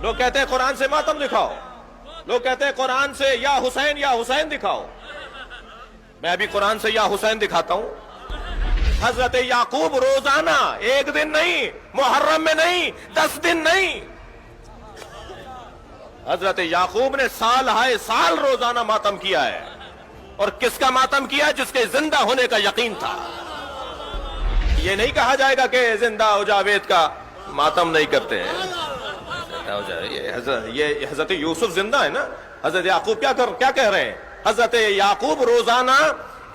लोग कहते हैं कुरान से मातम दिखाओ, लोग कहते हैं कुरान से या हुसैन दिखाओ। मैं अभी कुरान से या हुसैन दिखाता हूं। हजरत याकूब रोजाना, एक दिन नहीं, मुहर्रम में नहीं, 10 दिन नहीं, हजरत याकूब ने साल हाय साल रोजाना मातम किया है। और किसका मातम किया? जिसके जिंदा होने का यकीन था। ये नहीं कहा जाएगा कि जिंदा हो जावेद का मातम नहीं करते हैं। ये हजरत यूसुफ जिंदा है ना। हजरत याकूब क्या कह रहे हैं? हजरत याकूब रोजाना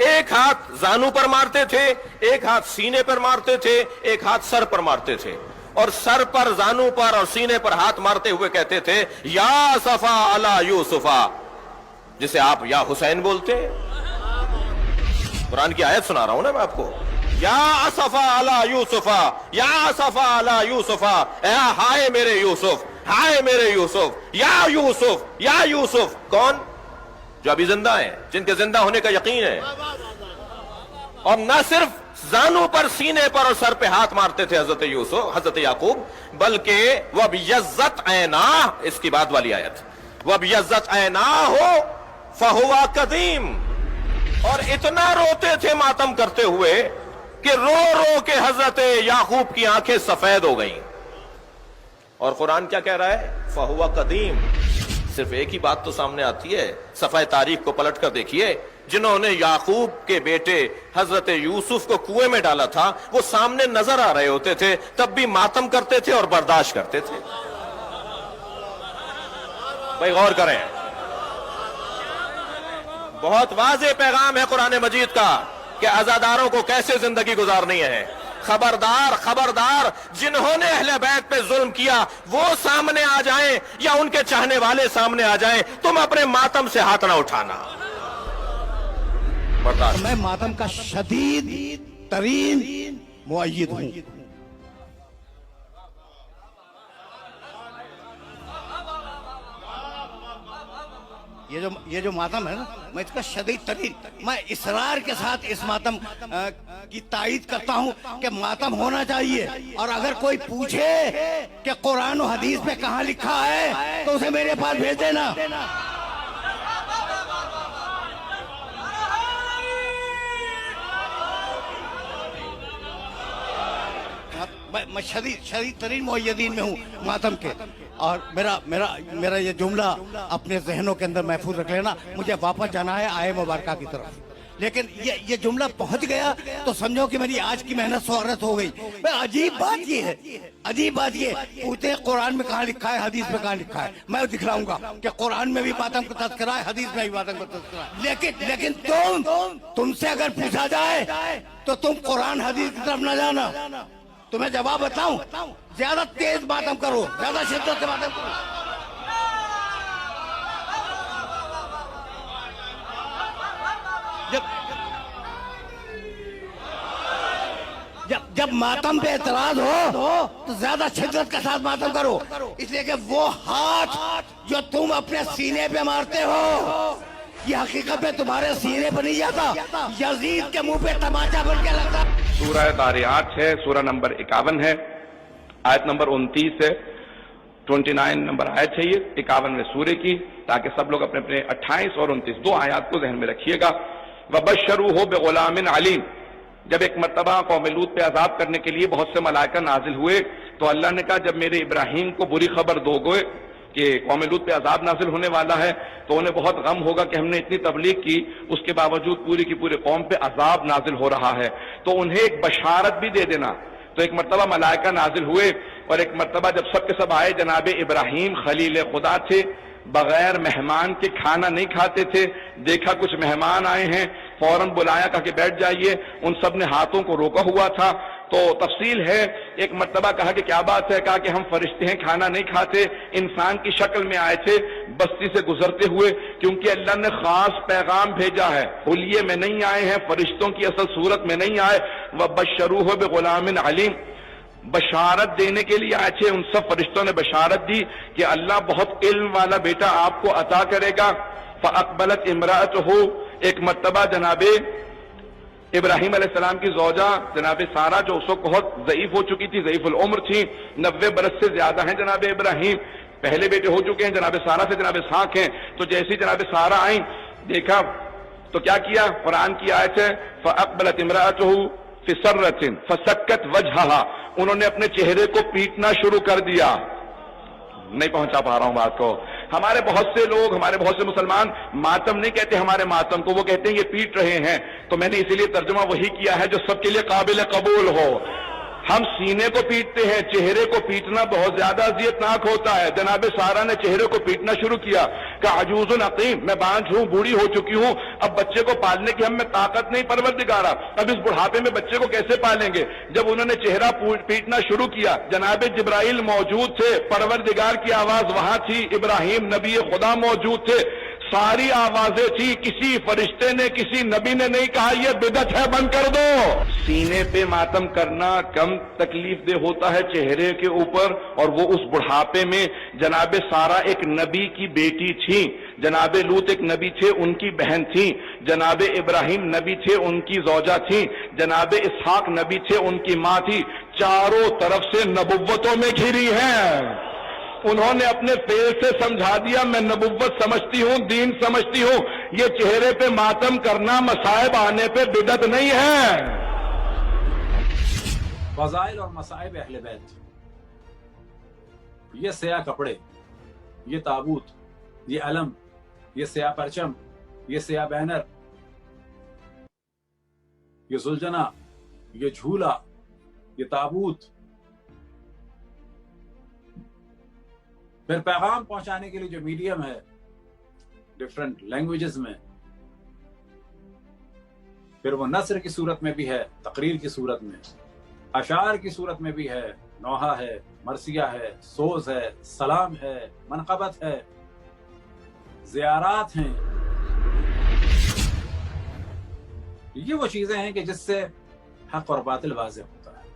एक हाथ जानू पर मारते थे, एक हाथ सीने पर मारते थे, एक हाथ सर पर मारते थे, और सर पर, जानू पर और सीने पर हाथ मारते हुए कहते थे या सफा अला यूसुफा, जिसे आप या हुसैन बोलते हैं। कुरान की आयत सुना रहा हूं ना मैं आपको। या असफा अला यूसुफा, या असफा अला यूसुफा, हाय मेरे यूसुफ, हाय मेरे यूसुफ, या यूसुफ, या यूसुफ। कौन? जो अभी जिंदा है, जिनके जिंदा होने का यकीन है। और न सिर्फ जानू पर, सीने पर और सर पे हाथ मारते थे हजरत याकूब, बल्कि वब यज्जत ऐना, इसकी बाद वाली आयत, वब यज्जत ऐना हो फहुआ कदीम, और इतना रोते थे मातम करते हुए कि रो रो के हजरत याकूब की आंखें सफेद हो गईं। और कुरान क्या कह रहा है? फहुआ कदीम। सिर्फ एक ही बात तो सामने आती है, सफाए तारीख को पलट कर देखिए। जिन्होंने याकूब के बेटे हजरत यूसुफ को कुएं में डाला था, वो सामने नजर आ रहे होते थे, तब भी मातम करते थे और बर्दाश्त करते थे। भाई गौर करें, बहुत वाज़ेह पैगाम है कुरान मजीद का कि अज़ादारों को कैसे जिंदगी गुजारनी है। खबरदार, खबरदार, जिन्होंने अहले बैत पे जुल्म किया वो सामने आ जाएं या उनके चाहने वाले सामने आ जाएं, तुम अपने मातम से हाथ ना उठाना। मैं मातम का शदीद तरीन मुअय्यिद हूं। ये जो मातम है ना, मैं इसका शदीद तरीन, मैं इसरार के साथ इस मातम की तायीद करता हूं कि मातम होना चाहिए। और अगर कोई पूछे कि कुरान और हदीस में कहां लिखा है तो उसे मेरे पास भेज देना। मैं शदीद तरीन मुअय्यदीन में हूँ मातम के। और मेरा ये जुमला अपने जहनों के अंदर महफूज रख लेना। मुझे वापस जाना है आए मुबारका की तरफ, लेकिन ये जुमला पहुंच गया तो समझो कि मेरी आज की मेहनत स्वागत हो गई। अजीब बात ये है, अजीब बात ये, पूछते हैं कुरान में कहाँ लिखा है, हदीस में कहाँ लिखा है। मैं दिखलाऊंगा कि कुरान में भी मातम का तज़किरा है, हदीस में भी मातम का तज़किरा है। लेकिन तुमसे अगर पूछा जाए तो तुम कुरान हदीस की तरफ न जाना। तुम्हें जवाब बताऊं, ज्यादा तेज मातम करो, ज्यादा शिद्दत से मातम करो। जब मातम पे एतराज हो तो ज्यादा शिद्दत के साथ मातम करो, इसलिए कि वो हाथ जो तुम अपने सीने पे मारते हो ये हकीकत में तुम्हारे सीने पर नहीं जाता, यजीद के मुंह पे तमाचा बन के लगता। सूरह दारियात है, सूरह नंबर 51 है, आयत नंबर 29 है, 29 नंबर आयत है ये 51वें सूरे की, ताकि सब लोग अपने अपने 28 और 29 दो आयत को ज़हन में रखिएगा। वबश्शरूहु बिग़ुलामिन अलीम। जब एक मर्तबा कौम लूत पे अजाब करने के लिए बहुत से मलाइका नाजिल हुए तो अल्लाह ने कहा जब मेरे इब्राहिम को बुरी खबर दोगे कि कौम लूत पे अजाब नाजिल होने वाला है तो उन्हें बहुत गम होगा कि हमने इतनी तबलीग की, उसके बावजूद पूरी की पूरी कौम पे अजाब नाजिल हो रहा है, तो उन्हें एक बशारत भी दे देना। तो एक मर्तबा मलाइका नाजिल हुए और एक मर्तबा जब सब के सब आए, जनाब इब्राहिम खलील खुदा थे, बगैर मेहमान के खाना नहीं खाते थे। देखा कुछ मेहमान आए हैं, फौरन बुलाया, कहा कि बैठ जाइए। उन सब ने हाथों को रोका हुआ था। तो तफसील है, एक मर्तबा कहा कि क्या बात है, कहा कि हम फरिश्ते हैं, खाना नहीं खाते, इंसान की शक्ल में आए थे बस्ती से गुजरते हुए, क्योंकि अल्लाह ने खास पैगाम भेजा है, हुलिये में नहीं आए हैं, फरिश्तों की असल सूरत में नहीं आए। वबश्शरूहु बिग़ुलामिन अलीम, बशारत देने के लिए आए थे। उन सब फरिश्तों ने बशारत दी कि अल्लाह बहुत इल्म वाला बेटा आपको अता करेगा। फ़अक़बलत इम्राअतुहु, एक मर्तबा जनाबे इब्राहिम अलैहिस्सलाम की ज़ौजा जनाब सारा, जो उस वक्त बहुत ज़ईफ हो चुकी थी, ज़ईफुल उम्र थी, 90 बरस से ज्यादा हैं जनाब इब्राहिम, پہلے بیٹے ہو چکے ہیں, جناب سارہ سے جناب اسحاق ہیں. تو جیسی جناب سارہ آئیں دیکھا تو کیا کیا, قرآن کی آیت ہے فَأَقْبَلَتْ امْرَأَتُهُ فِي سَرَّةٍ فَسَكَّتْ وَجْهَهَا, انہوں نے اپنے چہرے کو پیٹنا شروع کر دیا. نہیں پہنچا پا رہا ہوں بات کو. ہمارے بہت سے لوگ, ہمارے بہت سے مسلمان ماتم نہیں کہتے ہمارے ماتم کو, وہ کہتے ہیں یہ پیٹ رہے ہیں. تو میں نے اسی لیے ترجمہ وہی کیا ہے جو سب کے لیے قابل قبول ہو. ہم سینے کو پیٹتے ہیں, چہرے کو پیٹنا بہت زیادہ اذیتناک ہوتا ہے. جناب سارہ نے چہرے کو پیٹنا شروع کیا کہ عجوز عقیم, میں بانجھ ہوں, بوڑھی ہو چکی ہوں, اب بچے کو پالنے کی ہم میں طاقت نہیں پروردگارا, اب اس بڑھاپے میں بچے کو کیسے پالیں گے. جب انہوں نے چہرہ پیٹنا شروع کیا, جناب جبرائیل موجود تھے, پروردگار کی آواز وہاں تھی, ابراہیم نبی خدا موجود تھے, ساری آوازیں تھی, کسی فرشتے نے کسی نبی نے نہیں کہا یہ بدعت ہے بند کر دو. سینے پہ ماتم کرنا کم تکلیف دہ ہوتا ہے چہرے کے اوپر, اور وہ اس بڑھاپے میں. جناب سارہ ایک نبی کی بیٹی تھی, جناب لوط ایک نبی تھے ان کی بہن تھی, جناب ابراہیم نبی تھے ان کی زوجہ تھی, جناب اسحاق نبی تھے ان کی ماں تھی. چاروں طرف سے نبوتوں میں گھری ہیں. انہوں نے اپنے فعل سے سمجھا دیا میں نبوت سمجھتی ہوں, دین سمجھتی ہوں, یہ چہرے پہ ماتم کرنا مصائب آنے پہ بدعت نہیں ہے. فضائل اور مصائب اہل بیت, یہ سیاہ کپڑے, یہ تابوت, یہ علم, یہ سیاہ پرچم, یہ سیاہ بینر, یہ زلجنا, یہ جھولا, یہ تابوت, پھر پیغام پہنچانے کے لیے جو میڈیم ہے ڈفرنٹ لینگویجز میں, پھر وہ نثر کی صورت میں بھی ہے, تقریر کی صورت میں, اشعار کی صورت میں بھی ہے, نوحہ ہے, مرثیہ ہے, سوز ہے, سلام ہے, منقبت ہے, زیارات ہیں. یہ وہ چیزیں ہیں کہ جس سے حق اور باطل واضح ہوتا ہے.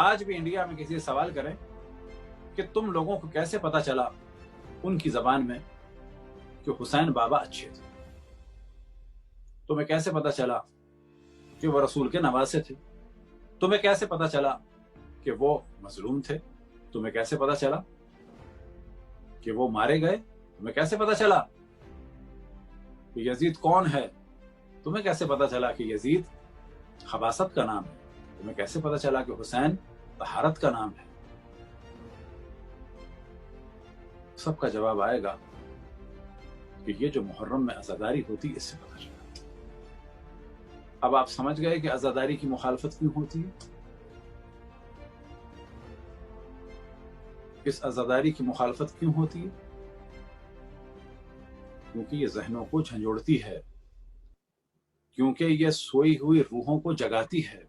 آج بھی انڈیا میں کسی سے سوال کریں کہ تم لوگوں کو کیسے پتا چلا ان کی زبان میں کہ حسین بابا اچھے تھے, تمہیں کیسے پتا چلا کہ وہ رسول کے نواسے تھے, تمہیں کیسے پتا چلا کہ وہ مظلوم تھے, تمہیں کیسے پتا چلا کہ وہ مارے گئے, تمہیں کیسے پتا چلا کہ یزید کون ہے, تمہیں کیسے پتا چلا کہ یزید خباثت کا نام ہے, تمہیں کیسے پتا چلا کہ حسین طہارت کا نام ہے. سب کا جواب آئے گا کہ یہ جو محرم میں عزاداری ہوتی ہے اس سے پتہ چلا. اب آپ سمجھ گئے کہ عزاداری کی مخالفت کیوں ہوتی ہے. اس عزاداری کی مخالفت کیوں ہوتی ہے؟ کیونکہ یہ ذہنوں کو جھنجھوڑتی ہے, کیونکہ یہ سوئی ہوئی روحوں کو جگاتی ہے,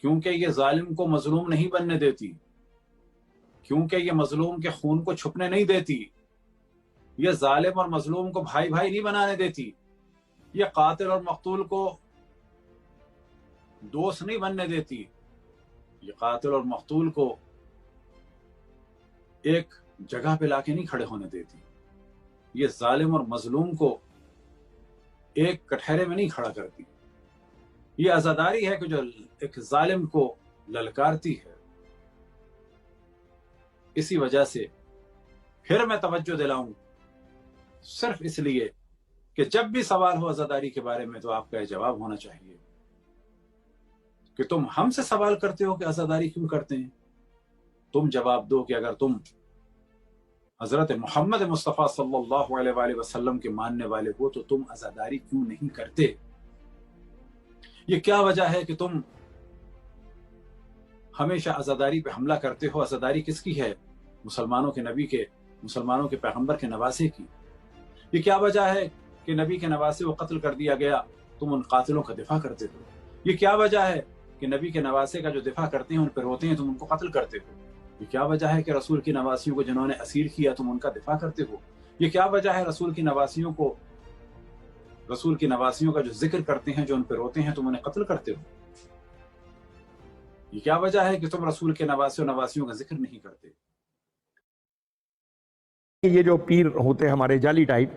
کیونکہ یہ ظالم کو مظلوم نہیں بننے دیتی, کیونکہ یہ مظلوم کے خون کو چھپنے نہیں دیتی, یہ ظالم اور مظلوم کو بھائی بھائی نہیں بنانے دیتی, یہ قاتل اور مقتول کو دوست نہیں بننے دیتی, یہ قاتل اور مقتول کو ایک جگہ پہ لا کے نہیں کھڑے ہونے دیتی, یہ ظالم اور مظلوم کو ایک کٹہرے میں نہیں کھڑا کرتی. یہ عزاداری ہے کہ جو ایک ظالم کو للکارتی ہے. اسی وجہ سے پھر میں توجہ دلاؤں صرف اس لیے کہ جب بھی سوال ہو عزاداری کے بارے میں تو آپ کا یہ جواب ہونا چاہیے کہ تم ہم سے سوال کرتے ہو کہ عزاداری کیوں کرتے ہیں, تم جواب دو کہ اگر تم حضرت محمد مصطفیٰ صلی اللہ علیہ وآلہ وسلم کے ماننے والے ہو تو تم عزاداری کیوں نہیں کرتے. یہ کیا وجہ ہے کہ تم ہمیشہ عزاداری پہ حملہ کرتے ہو؟ عزاداری کس کی ہے؟ مسلمانوں کے نبی کے, مسلمانوں کے پیغمبر کے نواسے کی. یہ کیا وجہ ہے کہ نبی کے نواسے کو قتل کر دیا گیا, تم ان قاتلوں کا دفاع کرتے ہو؟ یہ کیا وجہ ہے کہ نبی کے نواسے کا جو دفاع کرتے ہیں ان پر ہوتے ہیں تم ان کو قتل کرتے ہو؟ یہ کیا وجہ ہے کہ رسول کی نواسیوں کو جنہوں نے اسیر کیا تم ان کا دفاع کرتے ہو؟ یہ کیا وجہ ہے رسول کی نواسیوں کا جو ذکر کرتے ہیں جو ان پر روتے ہیں تم انہیں قتل کرتے ہو؟ یہ کیا وجہ ہے کہ تم رسول کے نواسیوں کا ذکر نہیں کرتے؟ یہ جو پیر ہوتے ہیں ہمارے جعلی ٹائپ,